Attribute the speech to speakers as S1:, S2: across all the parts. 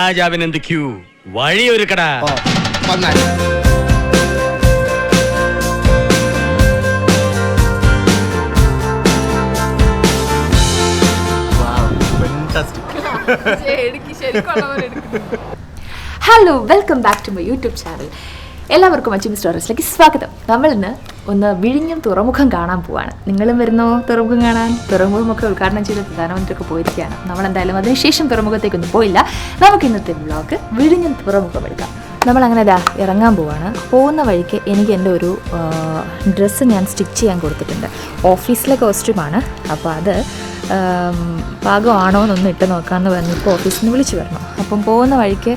S1: രാജാവിനെന്ത് queue വഴിയൊരുക്കടാ.
S2: Hello, welcome back to my YouTube channel. എല്ലാവർക്കും അച്ചും സ്റ്റോറീസിലേക്ക് സ്വാഗതം. നമ്മൾ ഇന്ന് ഒന്ന് വിഴിഞ്ഞം തുറമുഖം കാണാൻ പോവാണ്. നിങ്ങളും വരുന്നോ തുറമുഖം കാണാൻ? തുറമുഖമൊക്കെ ഉദ്ഘാടനം ചെയ്ത് പ്രധാനമന്ത്രിയൊക്കെ പോയിരിക്കുകയാണ്. നമ്മളെന്തായാലും അതിനുശേഷം തുറമുഖത്തേക്കൊന്നും പോയില്ല. നമുക്ക് ഇന്നത്തെ വ്ളോഗ് വിഴിഞ്ഞം തുറമുഖം എടുക്കാം. നമ്മളങ്ങനെ ഇറങ്ങാൻ പോവാണ്. പോകുന്ന വഴിക്ക് എനിക്ക് എൻ്റെ ഒരു ഡ്രസ്സ് ഞാൻ സ്റ്റിച്ച് ചെയ്യാൻ കൊടുത്തിട്ടുണ്ട്. ഓഫീസിലെ കോസ്റ്റ്യൂമാണ്. അപ്പോൾ അത് പാകമാണോ എന്നൊന്ന് ഇട്ട് നോക്കാമെന്ന് പറഞ്ഞ് ഇപ്പോൾ ഓഫീസിൽ നിന്ന് വിളിച്ചു വരണം. അപ്പം പോകുന്ന വഴിക്ക്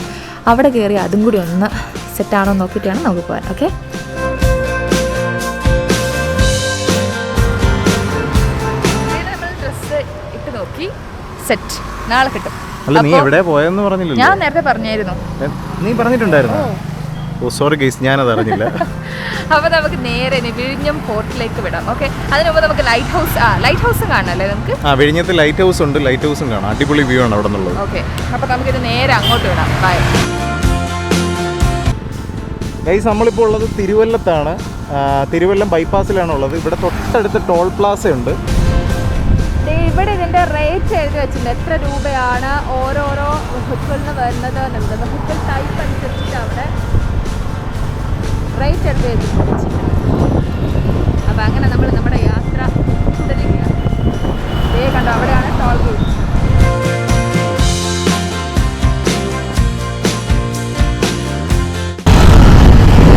S2: അവിടെ കയറി അതും കൂടി ഒന്ന് സെറ്റാണോ നോക്കിയിട്ടാണ് നമുക്ക് പോകാൻ. ഓക്കെ, നമ്മൾ ഡ്രസ്സ് ഇട്ട് നോക്കി സെറ്റ്. നാളെ കിട്ടും.
S3: നീ എവിടെ പോയെന്ന് പറഞ്ഞില്ല?
S2: ഞാൻ നേരത്തെ പറഞ്ഞായിരുന്നു.
S3: നീ പറഞ്ഞിട്ടുണ്ടായിരുന്നു? ഓ സോറി ഗൈസ്, ഞാനത് അറിഞ്ഞില്ല.
S2: അപ്പോൾ നമുക്ക് നേരെ വിഴിഞ്ഞം പോർട്ടിലേക്ക് വിടാം. ഓക്കെ, അതിന് മുമ്പ് നമുക്ക് ലൈറ്റ് ഹൗസ് കാണാമല്ലേ നമുക്ക്?
S3: വിഴിഞ്ഞത്ത് ലൈറ്റ് ഹൗസ് ഉണ്ട്, ലൈറ്റ് ഹൗസും കാണാം. അടിപൊളി വ്യൂ ആണ് അവിടെ നിന്നുള്ളത്.
S2: ഓക്കെ, അപ്പോൾ നമുക്കിത് നേരെ അങ്ങോട്ട് വിടാം. ബൈ
S3: ഗൈസ്, നമ്മളിപ്പോൾ ഉള്ളത് തിരുവല്ലത്താണ്. തിരുവല്ലം ബൈപ്പാസിലാണ് ഉള്ളത്. ഇവിടെ തൊട്ടടുത്ത് ടോൾ പ്ലാസ ഉണ്ട്.
S2: ഇവിടെ ഇതിൻ്റെ റേറ്റ് എഴുതി വെച്ചിട്ടുണ്ട്. എത്ര രൂപയാണ് ഓരോരോ വെഹിക്കിളിന് വരുന്നത് എന്നുള്ളത്. വെഹിക്കിൾ ടൈപ്പ് അനുസരിച്ചിട്ട് അവിടെ റേറ്റ് എഴുതി വെച്ചിട്ടുണ്ട്. അപ്പോൾ അങ്ങനെ നമ്മൾ നമ്മുടെ യാത്ര തുടരുകയാണ്. ഇതേ കണ്ടോ, അവിടെയാണ് ടോൾ ഗേറ്റ്.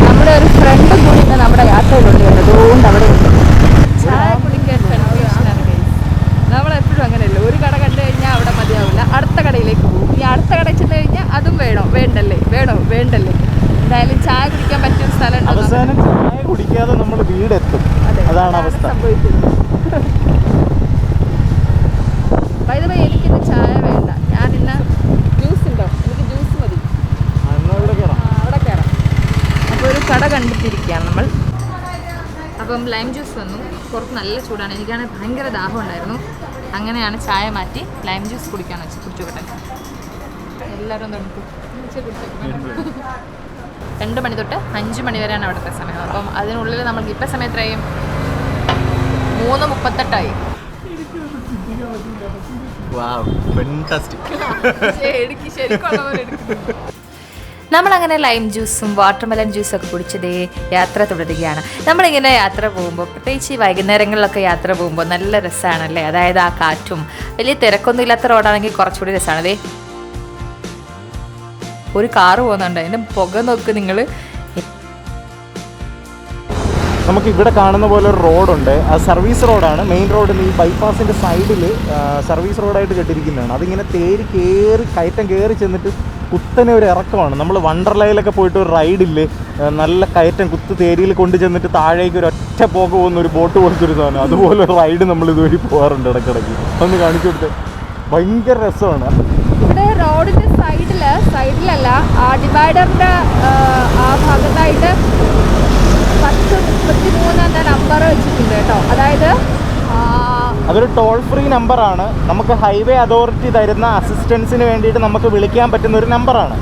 S2: നമ്മുടെ ഒരു ഫ്രണ്ട് കൂടി ഇന്ന് നമ്മുടെ യാത്രയിലുണ്ട്. അതുകൊണ്ട് അവിടെ ചായ കുടിക്കാൻ കൺഫ്യൂഷനാണ്. നമ്മളെപ്പോഴും അങ്ങനെയല്ല, ഒരു കട കണ്ടു കഴിഞ്ഞാൽ അവിടെ മതിയാവില്ല, അടുത്ത കടയിലേക്ക് പോകും. ഈ അടുത്ത കടയിൽ ചെന്ന് കഴിഞ്ഞാൽ അതും വേണ്ടല്ലേ. എന്തായാലും ചായ കുടിക്കാൻ പറ്റിയ സ്ഥലം
S3: അവസാനം ചായ കുടിക്കാതെ നമ്മൾ വീടെത്തും. അതാണ് അവസ്ഥ
S2: സംഭവിക്കുന്നത്. വൈദ്യുതി എനിക്കിന്ന് ചായ വേണ്ട. ഞാനിന്ന് ജ്യൂസ് ഉണ്ടോ? എനിക്ക് ജ്യൂസ് മതി. അവിടെ കയറാം. അപ്പോൾ ഒരു കട കണ്ടിട്ടിരിക്കുകയാണ് നമ്മൾ. അപ്പം ലൈം ജ്യൂസ് വന്നു. പുറത്ത് നല്ല ചൂടാണ്. എനിക്കാണെങ്കിൽ ഭയങ്കര ദാഹം ഉണ്ടായിരുന്നു. അങ്ങനെയാണ് ചായ മാറ്റി ലൈം ജ്യൂസ് കുടിക്കാന്ന് വെച്ചാൽ കുടിച്ചോട്ടെ. എല്ലാവരും തണുക്കും. 2 മണി തൊട്ട് 5 മണി വരെയാണ് അവിടുത്തെ സമയം. അപ്പം അതിനുള്ളിൽ നമുക്ക് ഇപ്പം സമയം എത്രയും 3:38 നമ്മളങ്ങനെ ലൈം ജ്യൂസും വാട്ടർമെലൺ ജ്യൂസും ഒക്കെ കുടിച്ചതേ യാത്ര തുടരുകയാണ്. നമ്മളിങ്ങനെ യാത്ര പോകുമ്പോൾ, പ്രത്യേകിച്ച് ഈ വൈകുന്നേരങ്ങളിലൊക്കെ യാത്ര പോകുമ്പോൾ നല്ല രസമാണല്ലേ. അതായത് ആ കാറ്റും, വലിയ തിരക്കൊന്നും ഇല്ലാത്ത റോഡാണെങ്കിൽ കുറച്ചുകൂടി രസമാണ്. അതേ ഒരു കാറ് പോകുന്നുണ്ട്, അതിൻ്റെ പുക നോക്ക് നിങ്ങൾ.
S3: നമുക്ക് ഇവിടെ കാണുന്ന പോലെ ഒരു റോഡുണ്ട്. ആ സർവീസ് റോഡാണ്. മെയിൻ റോഡ് ഈ ബൈപ്പാസിൻ്റെ സൈഡിൽ സർവീസ് റോഡായിട്ട് കെട്ടിയിരിക്കുന്നതാണ്. അതിങ്ങനെ കയറ്റം കയറി ചെന്നിട്ട് കുത്തനെ ഒരു ഇറക്കമാണ്. നമ്മൾ വണ്ടർലയിലൊക്കെ പോയിട്ട് ഒരു റൈഡില്ലേ, നല്ല കയറ്റം തേരിയിൽ കൊണ്ട് ചെന്നിട്ട് താഴേക്ക് ഒരു ഒറ്റ പോക പോകുന്ന ഒരു ബോട്ട് പോലത്തെ ഒരു സാധനം, അതുപോലെ ഒരു റൈഡ് നമ്മൾ ഇതുവഴി പോകാറുണ്ട് ഇടയ്ക്കിടയ്ക്ക്. ഒന്ന് കാണിച്ചു കൊടുത്ത് ഭയങ്കര രസമാണ്.
S2: ഇവിടെ റോഡിൻ്റെ സൈഡിലല്ല, ആ ഡിവൈഡറിൻ്റെ ആ ഭാഗത്തായിട്ട് 10:33 എന്ന നമ്പർ വെച്ചിട്ടുണ്ട് കേട്ടോ. അതായത്
S3: അതൊരു ടോൾ ഫ്രീ നമ്പറാണ്. നമുക്ക് ഹൈവേ അതോറിറ്റി തരുന്ന അസിസ്റ്റൻസിന് വേണ്ടിയിട്ട് നമുക്ക് വിളിക്കാൻ പറ്റുന്ന ഒരു നമ്പറാണ്.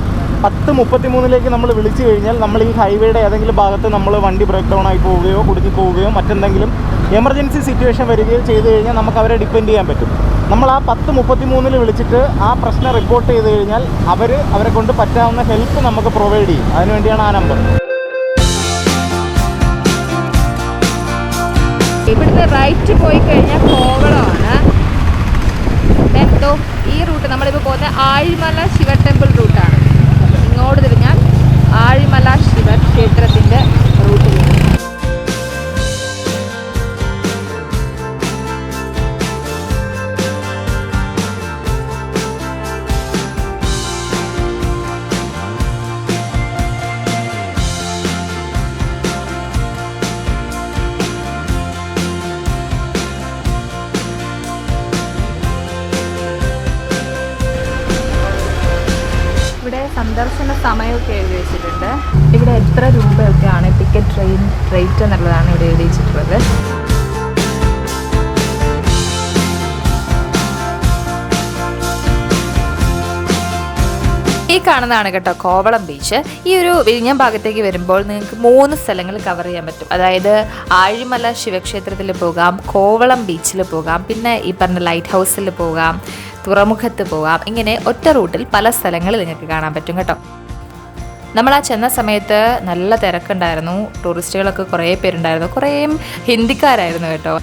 S3: 10:33 നമ്മൾ വിളിച്ചു കഴിഞ്ഞാൽ നമ്മൾ ഈ ഹൈവേയുടെ ഏതെങ്കിലും ഭാഗത്ത് നമ്മൾ വണ്ടി ബ്രേക്ക് ഡൗൺ ആയി പോവുകയോ കുടുങ്ങി പോവുകയോ മറ്റെന്തെങ്കിലും എമർജൻസി സിറ്റുവേഷൻ വരികയോ ചെയ്തു കഴിഞ്ഞാൽ നമുക്ക് അവരെ ഡിപ്പെൻഡ് ചെയ്യാൻ പറ്റും. നമ്മൾ ആ 10:33 വിളിച്ചിട്ട് ആ പ്രശ്നം റിപ്പോർട്ട് ചെയ്ത് കഴിഞ്ഞാൽ അവരെ കൊണ്ട് പറ്റാവുന്ന ഹെൽപ്പ് നമുക്ക് പ്രൊവൈഡ് ചെയ്യും. അതിനുവേണ്ടിയാണ് ആ നമ്പർ.
S2: ഇവിടുന്ന് റൈറ്റ് പോയി കഴിഞ്ഞാൽ കോവളമാണ്. എന്തോ ഈ റൂട്ട് നമ്മളിപ്പോൾ പോകുന്നത് ആഴിമല ശിവ ടെമ്പിൾ റൂട്ടാണ്. ഇങ്ങോട്ട് തിരിഞ്ഞാൽ ആഴിമല ശിവ ക്ഷേത്രത്തിൻ്റെ റൂട്ടിൽ. സന്ദർശന സമയമൊക്കെ എഴുതി വെച്ചിട്ടുണ്ട്. ഇവിടെ എത്ര രൂപയൊക്കെയാണ് ടിക്കറ്റ് റേറ്റ് എന്നുള്ളതാണ് ഇവിടെ എഴുതി വെച്ചിട്ടുള്ളത്. ഈ കാണുന്നതാണ് കേട്ടോ കോവളം ബീച്ച്. ഈ ഒരു വിഴിഞ്ഞം ഭാഗത്തേക്ക് വരുമ്പോൾ നിങ്ങൾക്ക് 3 സ്ഥലങ്ങൾ കവർ ചെയ്യാൻ പറ്റും. അതായത് ആഴിമല ശിവക്ഷേത്രത്തിൽ പോകാം, കോവളം ബീച്ചിൽ പോകാം, പിന്നെ ഈ പറഞ്ഞ ലൈറ്റ് ഹൗസിൽ പോകാം, തുറമുഖത്ത് പോകാം. ഇങ്ങനെ ഒറ്റ റൂട്ടിൽ പല സ്ഥലങ്ങൾ നിങ്ങൾക്ക് കാണാൻ പറ്റും കേട്ടോ. നമ്മൾ ആ ചെന്ന സമയത്ത് നല്ല തിരക്കുണ്ടായിരുന്നു. ടൂറിസ്റ്റുകളൊക്കെ കുറേ പേരുണ്ടായിരുന്നു, കുറേ ഹിന്ദിക്കാരായിരുന്നു കേട്ടോ.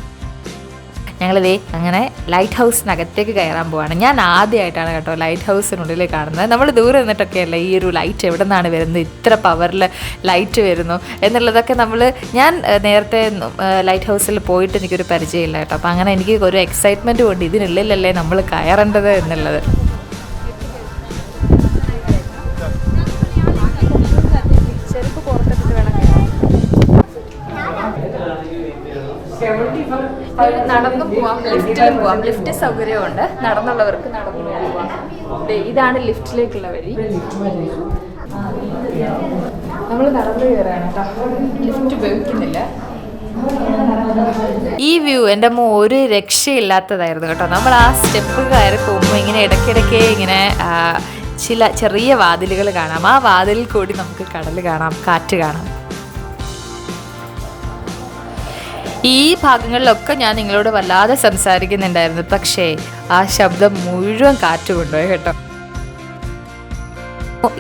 S2: ഞങ്ങളിതേ അങ്ങനെ ലൈറ്റ് ഹൗസിനകത്തേക്ക് കയറാൻ പോവാണ്. ഞാൻ ആദ്യമായിട്ടാണ് കേട്ടോ ലൈറ്റ് ഹൗസിനുള്ളിൽ കാണുന്നത്. നമ്മൾ ദൂരെ നിന്നിട്ടൊക്കെയല്ല ഈ ഒരു ലൈറ്റ് എവിടെ നിന്നാണ് വരുന്നത്, ഇത്ര പവറിൽ ലൈറ്റ് വരുന്നു എന്നുള്ളതൊക്കെ ഞാൻ നേരത്തെ ലൈറ്റ് ഹൗസിൽ പോയിട്ട് എനിക്കൊരു പരിചയമില്ല കേട്ടോ. അപ്പോൾ അങ്ങനെ എനിക്ക് ഒരു എക്സൈറ്റ്മെൻറ്റ് കൊണ്ട് ഇതിനുള്ളിലല്ലേ നമ്മൾ കയറേണ്ടത് എന്നുള്ളത്. നടന്നു പോവാം, ലിഫ്റ്റിലും പോവാം. ലിഫ്റ്റ് സൗകര്യമുണ്ട്, നടന്നുള്ളവർക്ക് നടന്നു പോവാം. ഇതാണ് ലിഫ്റ്റിലേക്കുള്ള വഴി. നമ്മൾ നടന്നു കയറാണ് കേട്ടോ, ലിഫ്റ്റ് ഉപയോഗിക്കുന്നില്ല. ഈ വ്യൂ എൻ്റെ ഒരു രക്ഷയില്ലാത്തതായിരുന്നു കേട്ടോ. നമ്മൾ ആ സ്റ്റെപ്പ് കയറി പോകുമ്പോൾ ഇങ്ങനെ ഇടയ്ക്കിടയ്ക്ക് ഇങ്ങനെ ചില ചെറിയ വാതിലുകൾ കാണാം. ആ വാതിലിൽ കൂടി നമുക്ക് കടൽ കാണാം, കാറ്റ് കാണാം. ഈ ഭാഗങ്ങളിലൊക്കെ ഞാൻ നിങ്ങളോട് വല്ലാതെ സംസാരിക്കുന്നുണ്ടായിരുന്നു, പക്ഷേ ആ ശബ്ദം മുഴുവൻ കാറ്റ് കൊണ്ടുപോയി കേട്ടോ.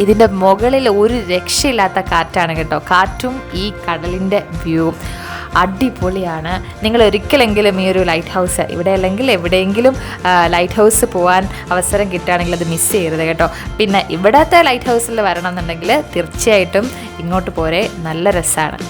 S2: ഇതിൻ്റെ മുകളിൽ ഒരു രക്ഷയില്ലാത്ത കാറ്റാണ് കേട്ടോ. കാറ്റും ഈ കടലിൻ്റെ വ്യൂവും അടിപൊളിയാണ്. നിങ്ങൾ ഒരിക്കലെങ്കിലും ഈ ഒരു ലൈറ്റ് ഹൗസ് ഇവിടെ അല്ലെങ്കിൽ എവിടെയെങ്കിലും ലൈറ്റ് ഹൗസ് പോകാൻ അവസരം കിട്ടുകയാണെങ്കിൽ അത് മിസ് ചെയ്യരുത് കേട്ടോ. പിന്നെ ഇവിടത്തെ ലൈറ്റ് ഹൗസിൽ വരണം എന്നുണ്ടെങ്കിൽ തീർച്ചയായിട്ടും ഇങ്ങോട്ട് പോരെ, നല്ല രസമാണ്.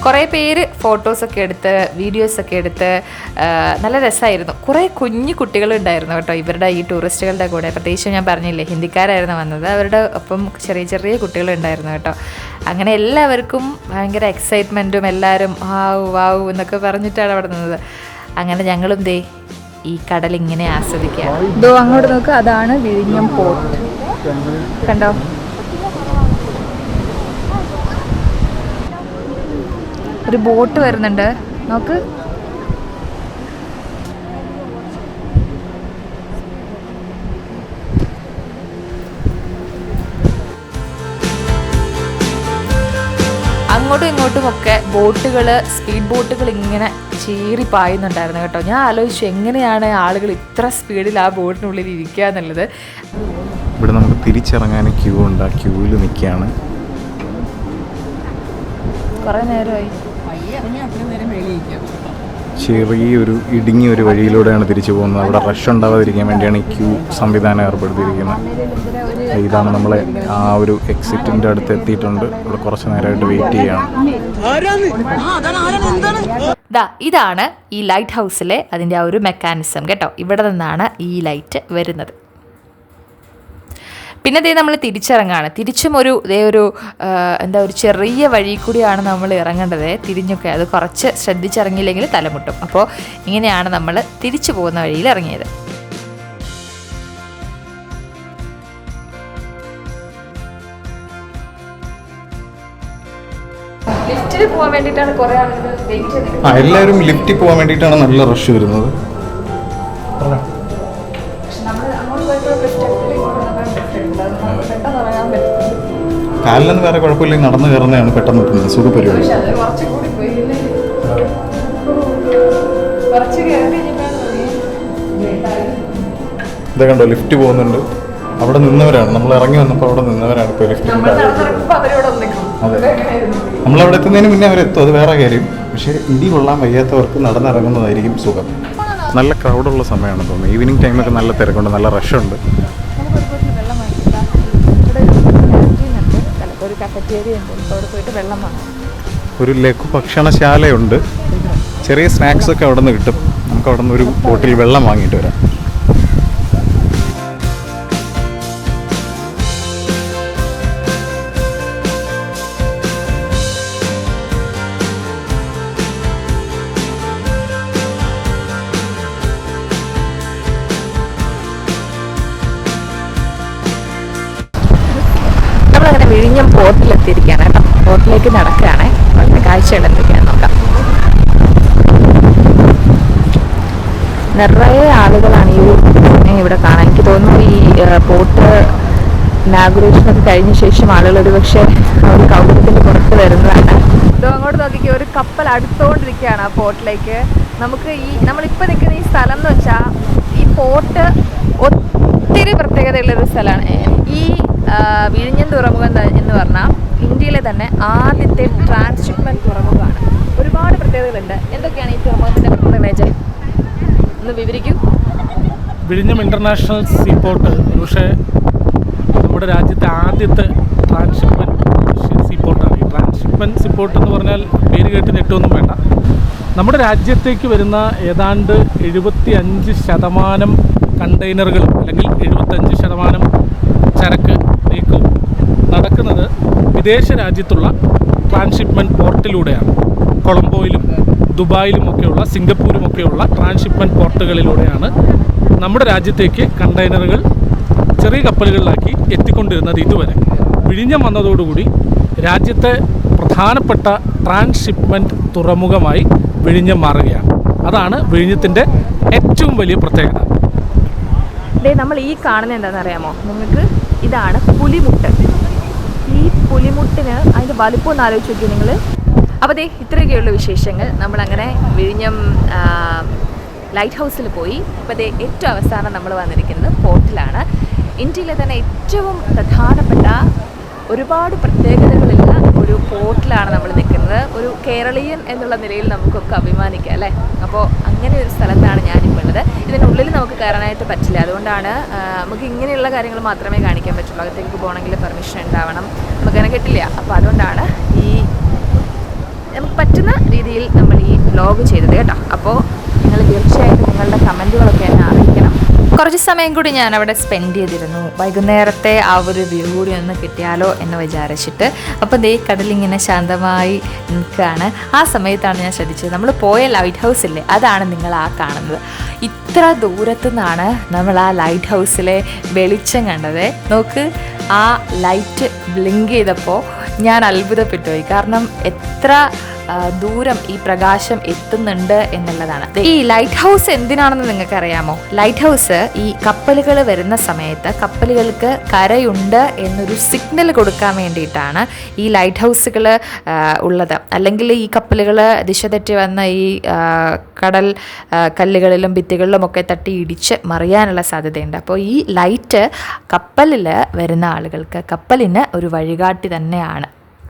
S2: കുറേ പേര് ഫോട്ടോസൊക്കെ എടുത്ത് വീഡിയോസൊക്കെ എടുത്ത് നല്ല രസമായിരുന്നു. കുറേ കുഞ്ഞു കുട്ടികളുണ്ടായിരുന്നു കേട്ടോ ഇവരുടെ ഈ ടൂറിസ്റ്റുകളുടെ കൂടെ. പ്രത്യേകിച്ച് ഞാൻ പറഞ്ഞില്ലേ ഹിന്ദിക്കാരായിരുന്നു വന്നത്, അവരുടെ ഒപ്പം ചെറിയ ചെറിയ കുട്ടികളുണ്ടായിരുന്നു കേട്ടോ. അങ്ങനെ എല്ലാവർക്കും ഭയങ്കര എക്സൈറ്റ്മെൻറ്റും എല്ലാവരും വാവ് വാവ് എന്നൊക്കെ പറഞ്ഞിട്ടാണ് അവിടെ നിന്നത്. അങ്ങനെ ഞങ്ങളും ദേ ഈ കടലിങ്ങനെ ആസ്വദിക്കുകയാണ്. ഇതോ അങ്ങോട്ട് നോക്കുക, അതാണ് വിഴിഞ്ഞം പോർട്ട്. കണ്ടോ, ഒരു ബോട്ട് വരുന്നുണ്ട്, നോക്ക്. അങ്ങോട്ടും ഇങ്ങോട്ടുമൊക്കെ ബോട്ടുകൾ, സ്പീഡ് ബോട്ടുകൾ ഇങ്ങനെ ചീറി പായുന്നുണ്ടായിരുന്നു കേട്ടോ. ഞാൻ ആലോചിച്ചു എങ്ങനെയാണ് ആളുകൾ ഇത്ര സ്പീഡിൽ ആ ബോട്ടിനുള്ളിൽ ഇരിക്കുക എന്നുള്ളത്.
S3: ഇവിടെ നമുക്ക് തിരിച്ചിറങ്ങാൻ ക്യൂ ഉണ്ട്, ആ ക്യൂവിൽ നിൽക്കുകയാണ്.
S2: കുറേ നേരമായി.
S3: ചെറിയൊരു ഇടുങ്ങിയൊരു വഴിയിലൂടെയാണ് തിരിച്ചു പോകുന്നത്. അവിടെ റഷ് ഉണ്ടാവാതിരിക്കാൻ വേണ്ടിയാണ് ഈ ക്യൂ സംവിധാനം ഏർപ്പെടുത്തിയിരിക്കുന്നത്. ഇതാണ് നമ്മളെ ആ ഒരു എക്സിറ്റിൻ്റെ അടുത്ത് എത്തിയിട്ടുണ്ട്. ഇവിടെ കുറച്ച് നേരമായിട്ട് വെയിറ്റ് ചെയ്യാണ്.
S2: ഇതാണ് ഈ ലൈറ്റ് ഹൗസിലെ അതിൻ്റെ ആ ഒരു മെക്കാനിസം കേട്ടോ. ഇവിടെ നിന്നാണ് ഈ ലൈറ്റ് വരുന്നത്. പിന്നെ ദേ നമ്മൾ തിരിച്ചിറങ്ങാണ്. തിരിച്ചും ഒരു ഒരു ചെറിയ വഴി കൂടിയാണ് നമ്മൾ ഇറങ്ങേണ്ടത്. തിരിഞ്ഞൊക്കെ അത് കുറച്ച് ശ്രദ്ധിച്ചിറങ്ങിയില്ലെങ്കിൽ തലമുട്ടും. അപ്പോൾ ഇങ്ങനെയാണ് നമ്മൾ തിരിച്ചു പോകുന്ന വഴിയിൽ ഇറങ്ങിയത്. ലിഫ്റ്റിൽ പോകാൻ വേണ്ടിയിട്ടാണ് കുറേ ആളുകൾ വെയിറ്റ് ചെയ്തത്.
S3: എല്ലാവരും ലിഫ്റ്റിൽ പോകാൻ വേണ്ടിയിട്ടാണ് നല്ല റഷ് വരുന്നത്. കാലിലൊന്നും വേറെ കുഴപ്പമില്ലെങ്കിൽ നടന്നു കയറുന്നതാണ് പെട്ടെന്ന് എത്തുന്നത്. സുഖപരിപാടി. ഇതാ കണ്ടോ, ലിഫ്റ്റ് പോകുന്നുണ്ട്. അവിടെ നിന്നവരാണ്, നമ്മൾ ഇറങ്ങി വന്നപ്പോൾ അവിടെ നിന്നവരാണ് ഇപ്പോൾ ലിഫ്റ്റ്. അതെ, നമ്മളവിടെ എത്തുന്നതിന് മുന്നേ അവരെത്തും, അത് വേറെ കാര്യം. പക്ഷേ ഇടി കൊള്ളാൻ വയ്യാത്തവർക്ക് നടന്നിറങ്ങുന്നതായിരിക്കും സുഖം. നല്ല ക്രൗഡുള്ള സമയമാണ് തോന്നുന്നത്. ഈവനിങ് ടൈമൊക്കെ നല്ല തിരക്കുണ്ട്, നല്ല റഷുണ്ട്. ഒരു ലഘു ഭക്ഷണശാലയുണ്ട്. ചെറിയ സ്നാക്സൊക്കെ അവിടെ നിന്ന് കിട്ടും. നമുക്ക് അവിടെ നിന്ന് ഒരു ബോട്ടിൽ വെള്ളം വാങ്ങിയിട്ട് വരാം.
S2: വിഴിഞ്ഞം പോർട്ടിലെത്തിയിരിക്കുകയാണ് കേട്ടോ. പോർട്ടിലേക്ക് നടക്കുകയാണ്. അവിടുത്തെ കാഴ്ചകൾ എന്തൊക്കെയാണെന്ന് നോക്കാം. നിറയെ ആളുകളാണ് ഈ ഇവിടെ കാണാൻ. എനിക്ക് തോന്നുന്നു ഈ പോർട്ട് ഇനാഗുറേഷനൊക്കെ കഴിഞ്ഞ ശേഷം ആളുകൾ ഒരു പക്ഷേ ഒരു കൗതുകത്തിൻ്റെ പുറത്ത് വരുന്നതാണ്. അങ്ങോട്ട് നോക്കിക്കോ, ഒരു കപ്പൽ അടുത്തുകൊണ്ടിരിക്കുകയാണ് ആ പോർട്ടിലേക്ക്. നമുക്ക് നമ്മളിപ്പോൾ നിൽക്കുന്ന ഈ സ്ഥലം എന്ന് വെച്ചാൽ ഈ പോർട്ട് ഒത്തിരി പ്രത്യേകതയുള്ളൊരു സ്ഥലമാണ്. ഈ വിഴിഞ്ഞം തുറമുഖം എന്ന് പറഞ്ഞാൽ ഇന്ത്യയിലെ തന്നെ ആദ്യത്തെ ട്രാൻസ്ഷിപ്മെൻറ്റ് തുറമുഖമാണ്. ഒരുപാട് പ്രത്യേകതകളുണ്ട്. എന്തൊക്കെയാണ് ഈ തുറമുഖത്തിൻ്റെ പ്രത്യേകത? ഒന്ന് വിവരിക്കൂ.
S4: വിഴിഞ്ഞം ഇൻ്റർനാഷണൽ സീപോർട്ട് പക്ഷേ നമ്മുടെ രാജ്യത്തെ ആദ്യത്തെ ട്രാൻസ്ഷിപ്മെൻറ്റ് സീപോർട്ടാണ്. ഈ ട്രാൻസ്ഷിപ്മെൻറ്റ് സീപോർട്ട് എന്ന് പറഞ്ഞാൽ പേര് കേട്ട് ഞെട്ടൊന്നും വേണ്ട. നമ്മുടെ രാജ്യത്തേക്ക് വരുന്ന ഏതാണ്ട് 75% കണ്ടെയ്നറുകളും അല്ലെങ്കിൽ 75% ചരക്ക് നീക്കവും നടക്കുന്നത് വിദേശ രാജ്യത്തുള്ള ട്രാൻസ്ഷിപ്മെൻറ്റ് പോർട്ടിലൂടെയാണ്. കൊളംബോയിലും ദുബായിലുമൊക്കെയുള്ള സിംഗപ്പൂരുമൊക്കെയുള്ള ട്രാൻസ്ഷിപ്മെൻറ്റ് പോർട്ടുകളിലൂടെയാണ് നമ്മുടെ രാജ്യത്തേക്ക് കണ്ടെയ്നറുകൾ ചെറിയ കപ്പലുകളിലാക്കി എത്തിക്കൊണ്ടിരുന്നത്. ഇതുവരെ വിഴിഞ്ഞം വന്നതോടുകൂടി രാജ്യത്തെ പ്രധാനപ്പെട്ട ട്രാൻസ്ഷിപ്മെൻറ്റ് തുറമുഖമായി വിഴിഞ്ഞം മാറുകയാണ്. അതാണ് വിഴിഞ്ഞത്തിൻ്റെ ഏറ്റവും വലിയ പ്രത്യേകത.
S2: നമ്മൾ ഈ കാണുന്നത് എന്താണെന്ന് അറിയാമോ നിങ്ങൾക്ക്? ഇതാണ് പുലിമുട്ട്. ഈ പുലിമുട്ടിന് അതിൻ്റെ വലിപ്പം ഒന്ന് ആലോചിച്ച് നോക്കിയോ നിങ്ങൾ. അപ്പോൾ ഇത്രയൊക്കെയുള്ള വിശേഷങ്ങൾ. നമ്മളങ്ങനെ വിഴിഞ്ഞം ലൈറ്റ് ഹൗസിൽ പോയി. ഇപ്പോൾ ഏറ്റവും അവസാനം നമ്മൾ വന്നിരിക്കുന്നത് പോർട്ടിലാണ്. ഇന്ത്യയിലെ തന്നെ ഏറ്റവും പ്രധാനപ്പെട്ട ഒരുപാട് പ്രത്യേകതകളുള്ള ഒരു പോർട്ടിലാണ് നമ്മൾ നിൽക്കുന്നത്. ഒരു കേരളീയൻ എന്നുള്ള നിലയിൽ നമുക്കൊക്കെ അഭിമാനിക്കാം അല്ലേ? അപ്പോൾ അങ്ങനെ ഒരു സ്ഥലത്താണ് ഞാനിപ്പോൾ ഉള്ളത്. ഇതിനുള്ളിൽ നമുക്ക് കയറാനായിട്ട് പറ്റില്ല. അതുകൊണ്ടാണ് നമുക്ക് ഇങ്ങനെയുള്ള കാര്യങ്ങൾ മാത്രമേ കാണിക്കാൻ പറ്റുള്ളൂ. അകത്തേക്ക് പോകണമെങ്കിൽ പെർമിഷൻ ഉണ്ടാവണം. നമുക്കങ്ങനെ കിട്ടില്ല. അപ്പോൾ അതുകൊണ്ടാണ് നമുക്ക് പറ്റുന്ന രീതിയിൽ നമ്മൾ ഈ വ്ലോഗ് ചെയ്തത് കേട്ടോ. അപ്പോൾ നിങ്ങൾ തീർച്ചയായിട്ടും നിങ്ങളുടെ കമൻറ്റുകളൊക്കെ എന്നെ അറിയിക്കണം. കുറച്ച് സമയം കൂടി ഞാൻ അവിടെ സ്പെൻഡ് ചെയ്തിരുന്നു. വൈകുന്നേരത്തെ ആ ഒരു വ്യൂ കൂടി ഒന്ന് കിട്ടിയാലോ എന്ന് വിചാരിച്ചിട്ട്. അപ്പോൾ കടലിങ്ങനെ ശാന്തമായി നിൽക്കുകയാണ്. ആ സമയത്താണ് ഞാൻ ശ്രദ്ധിച്ചത്, നമ്മൾ പോയ ലൈറ്റ് ഹൗസ് ഇല്ലേ, അതാണ് നിങ്ങൾ ആ കാണുന്നത്. ഇത്ര ദൂരത്തു നിന്നാണ് നമ്മൾ ആ ലൈറ്റ് ഹൗസിലെ വെളിച്ചം കണ്ടത്. നോക്ക്, ആ ലൈറ്റ് ബ്ലിങ്ക് ചെയ്തപ്പോൾ ഞാൻ അത്ഭുതപ്പെട്ടുപോയി. കാരണം എത്ര ദൂരം ഈ പ്രകാശം എത്തുന്നുണ്ട് എന്നുള്ളതാണ്. ഈ ലൈറ്റ് ഹൗസ് എന്തിനാണെന്ന് നിങ്ങൾക്ക് അറിയാമോ? ലൈറ്റ് ഹൗസ് ഈ കപ്പലുകൾ വരുന്ന സമയത്ത് കപ്പലുകൾക്ക് കരയുണ്ട് എന്നൊരു സിഗ്നൽ കൊടുക്കാൻ വേണ്ടിയിട്ടാണ് ഈ ലൈറ്റ് ഹൗസുകൾ ഉള്ളത്. അല്ലെങ്കിൽ ഈ കപ്പലുകൾ ദിശ തെറ്റി വന്ന ഈ കടൽ കല്ലുകളിലും ഭിത്തികളിലും ഒക്കെ തട്ടി ഇടിച്ച് മറിയാനുള്ള സാധ്യതയുണ്ട്. അപ്പോൾ ഈ ലൈറ്റ് കപ്പലിൽ വരുന്ന ആളുകൾക്ക്, കപ്പലിന് ഒരു വഴികാട്ടി തന്നെയാണ്.